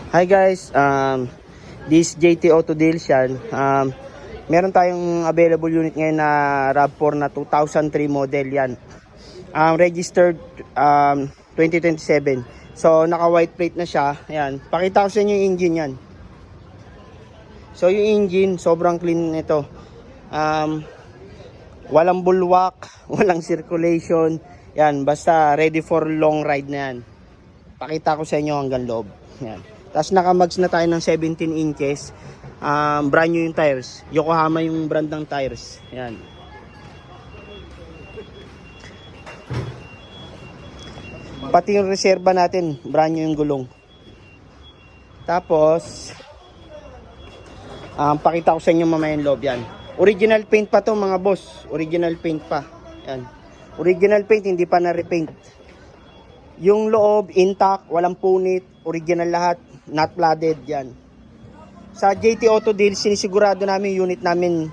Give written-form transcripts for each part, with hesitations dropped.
Hi guys, this JT Auto Deals yan. Meron tayong available unit ngayon na RAV4 na 2003 model yan. Registered 2027. So naka white plate na siya. Ayan. Pakita ko sa inyo yung engine yan. So yung engine sobrang clean nito. Walang bulwak, walang circulation. Yan, basta ready for long ride na yan. Pakita ko sa inyo hanggang loob. Yan. Tapos naka-mags na tayo ng 17 inches. Brand new yung tires. Yokohama yung brand ng tires. Yan. Pati yung reserva natin, brand new yung gulong. Tapos, pakita ko sa inyo mamaya yung loob yan. Original paint pa to mga boss. Original paint pa. Yan. Original paint, hindi pa na-repaint. Yung loob, intact, walang punit, original lahat, not flooded, yan. Sa JT Auto Deals, sinisigurado namin yung unit namin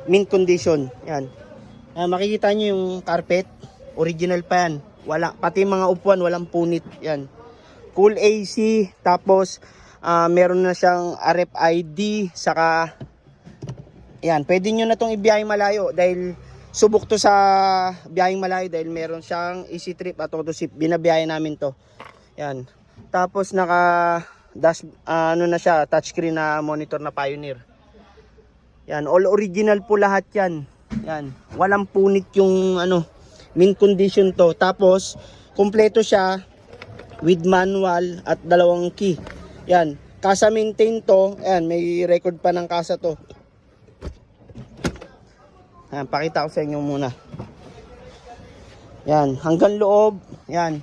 mint condition, yan. Makikita nyo yung carpet, original pa yan. Wala, pati mga upuan, walang punit, yan. Cool AC, tapos meron na siyang RFID, saka, yan, pwede nyo na itong ibiyahe malayo dahil subok to sa biyaheng malayo dahil meron siyang easy trip at auto shift. Binabiyahe namin to. Yan. Tapos naka dash na siya, touchscreen na monitor na Pioneer. Yan, all original po lahat 'yan. Yan. Walang punit yung mint condition to. Tapos kumpleto siya with manual at dalawang key. Yan. Kasa maintain to. Yan, may record pa ng kasa to. Ayan, pakita ko sa inyo muna. Yan, hanggang loob. Yan.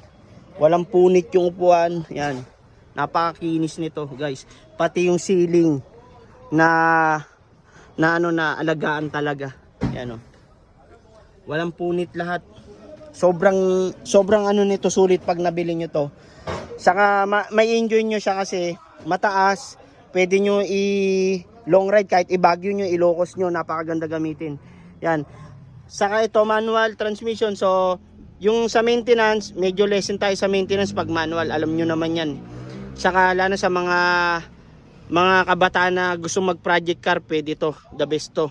Walang punit yung upuan. Yan. Napakakinis nito, guys. Pati yung ceiling na alagaan talaga. Yan, oh. Walang punit lahat. Sobrang nito sulit pag nabili nyo to. Saka may enjoy nyo siya kasi mataas. Pwede nyo long ride kahit i-Baguio nyo, Ilocos nyo, napakaganda gamitin. Yan. Saka ito manual transmission. So, yung sa maintenance, medyo lesson tayo sa maintenance pag manual. Alam nyo naman yan. Saka lalo sa mga kabataan na gusto mag-project car, pwede to. The best to.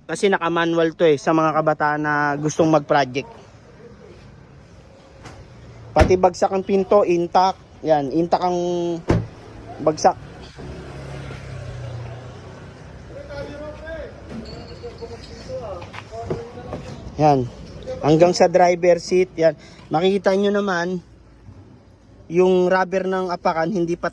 Kasi naka-manual to sa mga kabataan na gustong mag-project. Pati bagsak ang pinto, intact. Yan, intact ang bagsak. Yan. Hanggang sa driver seat, yan. Makikita nyo naman yung rubber ng apakan hindi pa